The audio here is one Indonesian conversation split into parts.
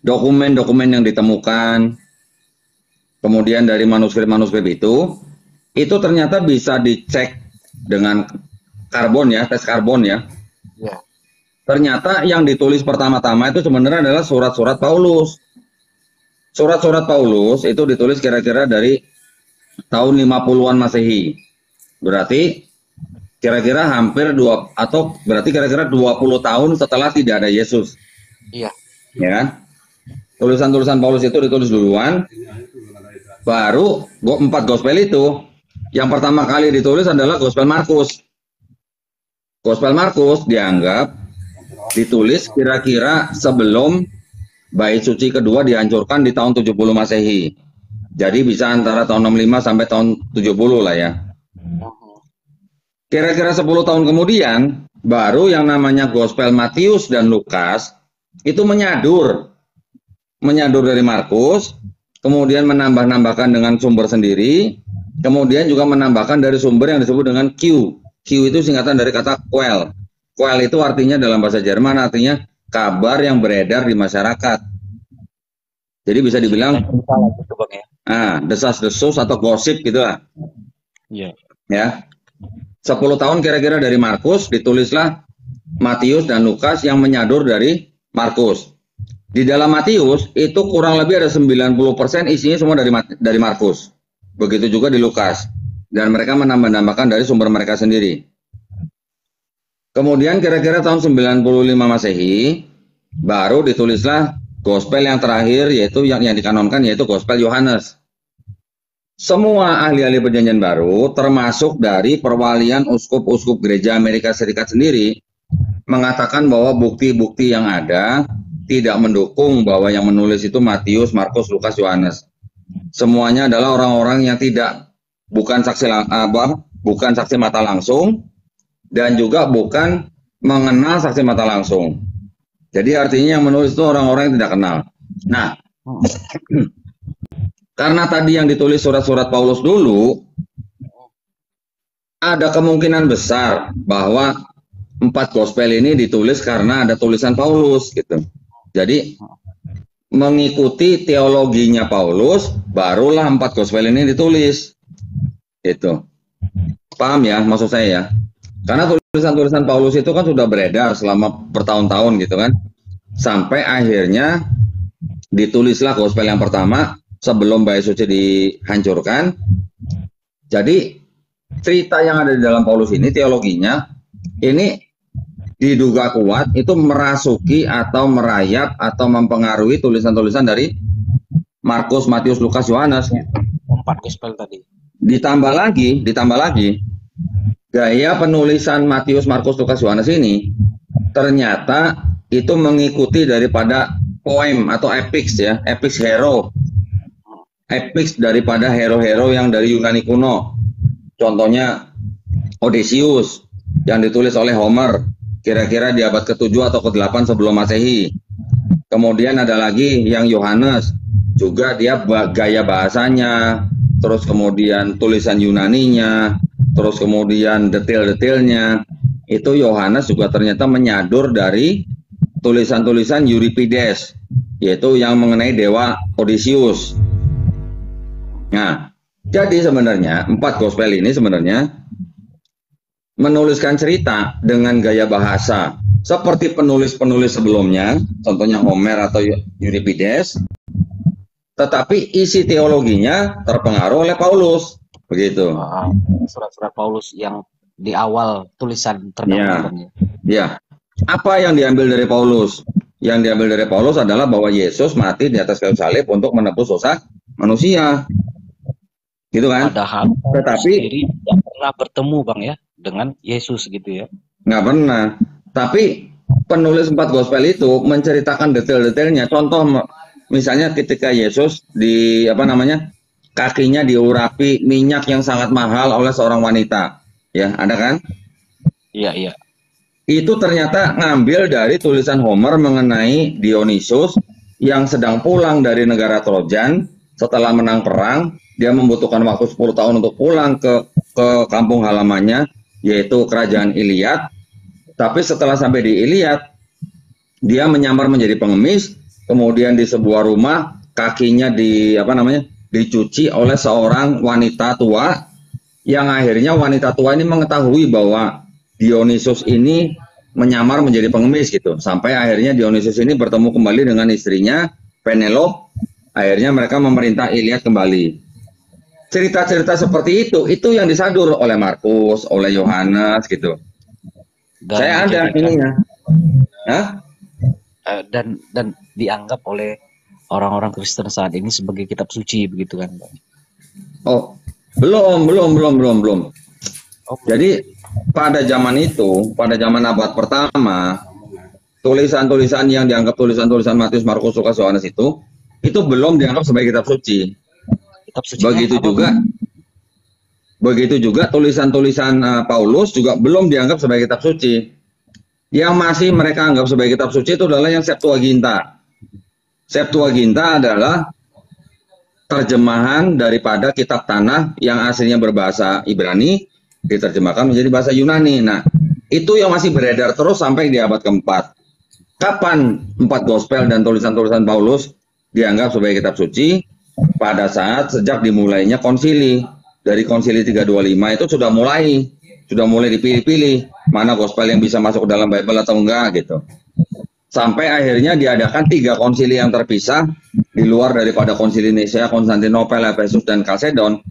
dokumen-dokumen yang ditemukan, kemudian dari manuskrip-manuskrip itu ternyata bisa dicek dengan karbon ya, tes karbon ya. Ya. Ternyata yang ditulis pertama-tama itu sebenarnya adalah surat-surat Paulus. Surat-surat Paulus itu ditulis kira-kira dari tahun 50-an Masehi. Berarti kira-kira hampir berarti kira-kira 20 tahun setelah tidak ada Yesus. Iya. Ya. Tulisan-tulisan Paulus itu ditulis duluan. Baru 4 gospel itu. Yang pertama kali ditulis adalah Gospel Markus. Gospel Markus dianggap ditulis kira-kira sebelum Bait Suci kedua dihancurkan di tahun 70 Masehi. Jadi bisa antara tahun 65 sampai tahun 70 lah ya. Kira-kira 10 tahun kemudian, baru yang namanya Gospel Matius dan Lukas itu menyadur dari Markus, kemudian menambah-nambahkan dengan sumber sendiri, kemudian juga menambahkan dari sumber yang disebut dengan Q. Q itu singkatan dari kata Quell. Quell itu artinya dalam bahasa Jerman artinya kabar yang beredar di masyarakat. Jadi bisa dibilang desas-desus atau gosip gitu lah. Iya. Ya. 10 tahun kira-kira dari Markus ditulislah Matius dan Lukas yang menyadur dari Markus. Di dalam Matius itu kurang lebih ada 90% isinya semua dari Markus. Begitu juga di Lukas. Dan mereka menambah-nambahkan dari sumber mereka sendiri. Kemudian kira-kira tahun 95 Masehi baru ditulislah gospel yang terakhir yaitu yang dikanonkan yaitu Gospel Yohanes. Semua ahli-ahli perjanjian baru termasuk dari perwalian uskup-uskup gereja Amerika Serikat sendiri mengatakan bahwa bukti-bukti yang ada tidak mendukung bahwa yang menulis itu Matius, Markus, Lukas, Yohanes. Semuanya adalah orang-orang yang bukan saksi mata langsung dan juga bukan mengenal saksi mata langsung. Jadi artinya yang menulis itu orang-orang yang tidak kenal. Nah, karena tadi yang ditulis surat-surat Paulus dulu, ada kemungkinan besar bahwa 4 gospel ini ditulis karena ada tulisan Paulus gitu. Jadi mengikuti teologinya Paulus, barulah 4 gospel ini ditulis. Itu. Paham ya maksud saya ya? Karena tulisan-tulisan Paulus itu kan sudah beredar selama bertahun-tahun gitu kan. Sampai akhirnya ditulislah gospel yang pertama sebelum Bait Suci dihancurkan. Jadi cerita yang ada di dalam Paulus ini, teologinya, ini diduga kuat itu merasuki atau merayap atau mempengaruhi tulisan-tulisan dari Markus, Matius, Lukas, Yohanes. 4 gospel tadi. Ditambah lagi, gaya penulisan Matius, Markus, Lukas, Yohanes ini ternyata itu mengikuti daripada poem atau epics ya, epics hero. Epics daripada hero-hero yang dari Yunani kuno. Contohnya Odysseus yang ditulis oleh Homer kira-kira di abad ke-7 atau ke-8 sebelum Masehi. Kemudian ada lagi yang Yohanes, juga dia gaya bahasanya, terus kemudian tulisan Yunaninya, terus kemudian detail-detailnya. Itu Yohanes juga ternyata menyadur dari tulisan-tulisan Euripides, yaitu yang mengenai dewa Odysseus. Nah, jadi sebenarnya 4 gospel ini sebenarnya menuliskan cerita dengan gaya bahasa seperti penulis-penulis sebelumnya, contohnya Homer atau Euripides, tetapi isi teologinya terpengaruh oleh Paulus, begitu. Surat-surat Paulus yang di awal tulisan terdahulu. Ya. Apa yang diambil dari Paulus? Yang diambil dari Paulus adalah bahwa Yesus mati di atas kayu salib untuk menebus dosa manusia. Gitu kan? Padahal tetapi sendiri tidak pernah bertemu Bang ya dengan Yesus gitu ya. Nggak pernah. Tapi penulis 4 gospel itu menceritakan detail-detailnya. Contoh misalnya ketika Yesus kakinya diurapi minyak yang sangat mahal oleh seorang wanita. Ya, ada kan? Iya. Itu ternyata ngambil dari tulisan Homer mengenai Dionysus yang sedang pulang dari negara Trojan setelah menang perang. Dia membutuhkan waktu 10 tahun untuk pulang ke kampung halamannya, yaitu kerajaan Iliad. Tapi setelah sampai di Iliad, dia menyamar menjadi pengemis, kemudian di sebuah rumah kakinya dicuci oleh seorang wanita tua, yang akhirnya wanita tua ini mengetahui bahwa Dionysus ini menyamar menjadi pengemis gitu. Sampai akhirnya Dionysus ini bertemu kembali dengan istrinya Penelope. Akhirnya mereka memerintah Iliad kembali. Cerita-cerita seperti itu yang disadur oleh Markus, oleh Yohanes gitu. Saya ada ininya. Dan dianggap oleh orang-orang Kristen saat ini sebagai kitab suci begitu kan, Pak? Oh, belum. Jadi pada zaman itu, pada zaman abad pertama, tulisan-tulisan yang dianggap tulisan-tulisan Matius, Markus, Lukas, Yohanes itu belum dianggap sebagai kitab suci. Begitu juga tulisan-tulisan Paulus juga belum dianggap sebagai kitab suci. Yang masih mereka anggap sebagai kitab suci itu adalah yang Septuaginta. Septuaginta adalah terjemahan daripada kitab tanah yang aslinya berbahasa Ibrani diterjemahkan menjadi bahasa Yunani. Nah, itu yang masih beredar terus sampai di abad keempat. Kapan 4 gospel dan tulisan-tulisan Paulus dianggap sebagai kitab suci? Pada saat sejak dimulainya konsili. Dari konsili 325 itu sudah mulai dipilih-pilih mana gospel yang bisa masuk ke dalam Bible atau enggak gitu. Sampai akhirnya diadakan 3 konsili yang terpisah di luar daripada konsili Nisea, Konstantinopel, Efesus, dan Kalsedon.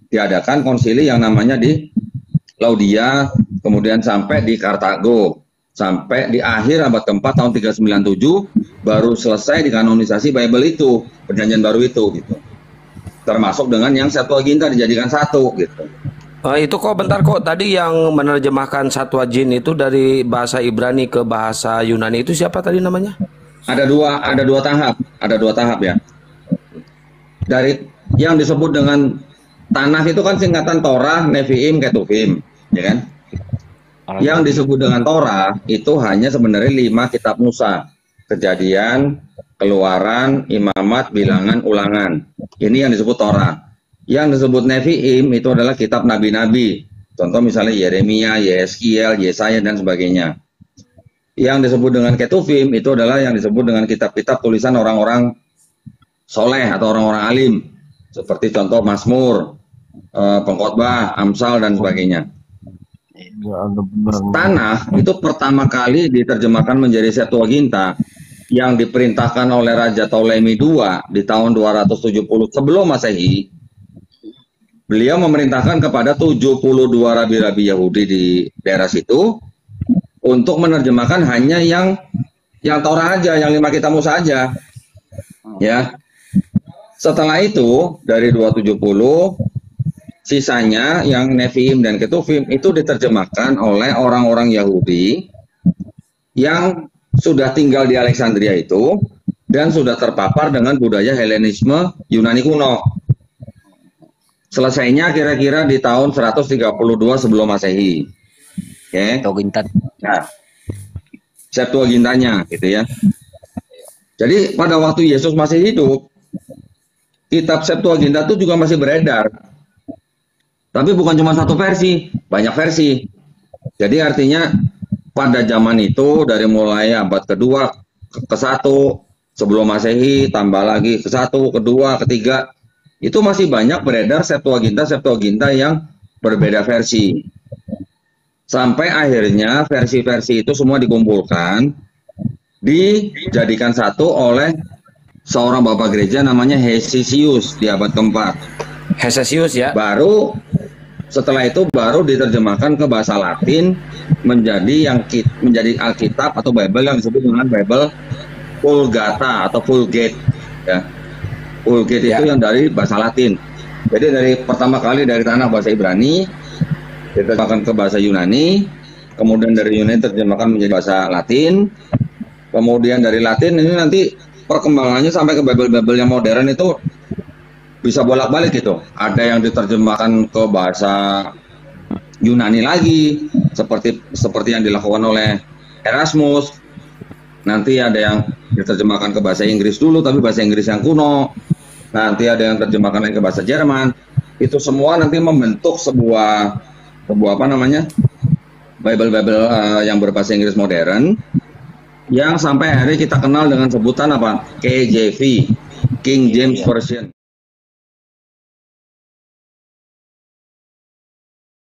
Diadakan konsili yang namanya di Laudia, kemudian sampai di Kartago. Sampai di akhir abad keempat tahun 397 baru selesai dikanonisasi Bible itu, perjanjian baru itu gitu. Termasuk dengan yang Septuaginta dijadikan satu gitu. Itu kok bentar kok, tadi yang menerjemahkan Septuagint itu dari bahasa Ibrani ke bahasa Yunani itu siapa tadi namanya? Ada dua tahap ya. Dari yang disebut dengan Tanakh itu kan singkatan Torah, Nevi'im, Ketuvim, ya kan? Yang disebut dengan Torah itu hanya sebenarnya 5 kitab Musa. Kejadian, Keluaran, Imamat, Bilangan, Ulangan. Ini yang disebut Torah. Yang disebut Nevi'im itu adalah kitab nabi-nabi. Contoh misalnya Yeremia, Yeskiel, Yesaya, dan sebagainya. Yang disebut dengan Ketuvim itu adalah yang disebut dengan kitab-kitab tulisan orang-orang soleh atau orang-orang alim. Seperti contoh Mazmur, Pengkhotbah, Amsal, dan sebagainya. Tanakh itu pertama kali diterjemahkan menjadi Septuaginta yang diperintahkan oleh Raja Ptolemy II di tahun 270 sebelum Masehi. Beliau memerintahkan kepada 72 rabi-rabi Yahudi di daerah situ untuk menerjemahkan hanya yang Torah aja, yang 5 kitab Musa aja. Ya. Setelah itu dari 270 sisanya yang Nevi'im dan Ketuvim itu diterjemahkan oleh orang-orang Yahudi yang sudah tinggal di Alexandria itu dan sudah terpapar dengan budaya Helenisme Yunani kuno. Selesainya kira-kira di tahun 132 sebelum Masehi. Oke. Nah, Septuagintanya gitu ya. Jadi pada waktu Yesus masih hidup, kitab Septuaginta itu juga masih beredar. Tapi bukan cuma satu versi, banyak versi. Jadi artinya pada zaman itu dari mulai abad kedua ke 1 sebelum Masehi, tambah lagi ke 1, kedua, ketiga, itu masih banyak beredar Septuaginta yang berbeda versi. Sampai akhirnya versi-versi itu semua dikumpulkan, dijadikan satu oleh seorang bapak gereja namanya Hesesius di abad keempat. Hesesius ya. Setelah itu baru diterjemahkan ke bahasa Latin menjadi Alkitab atau Bible yang disebut dengan Bible Vulgata atau Vulgate ya. Vulgate itu yang dari bahasa Latin. Jadi dari pertama kali dari tanah bahasa Ibrani diterjemahkan ke bahasa Yunani, kemudian dari Yunani diterjemahkan menjadi bahasa Latin, kemudian dari Latin ini nanti perkembangannya sampai ke Bible yang modern itu bisa bolak-balik gitu. Ada yang diterjemahkan ke bahasa Yunani lagi, seperti yang dilakukan oleh Erasmus. Nanti ada yang diterjemahkan ke bahasa Inggris dulu, tapi bahasa Inggris yang kuno. Nanti ada yang terjemahkan lagi ke bahasa Jerman. Itu semua nanti membentuk sebuah Bible yang berbahasa Inggris modern. yang sampai hari kita kenal dengan sebutan apa? KJV, King James Iya. Version.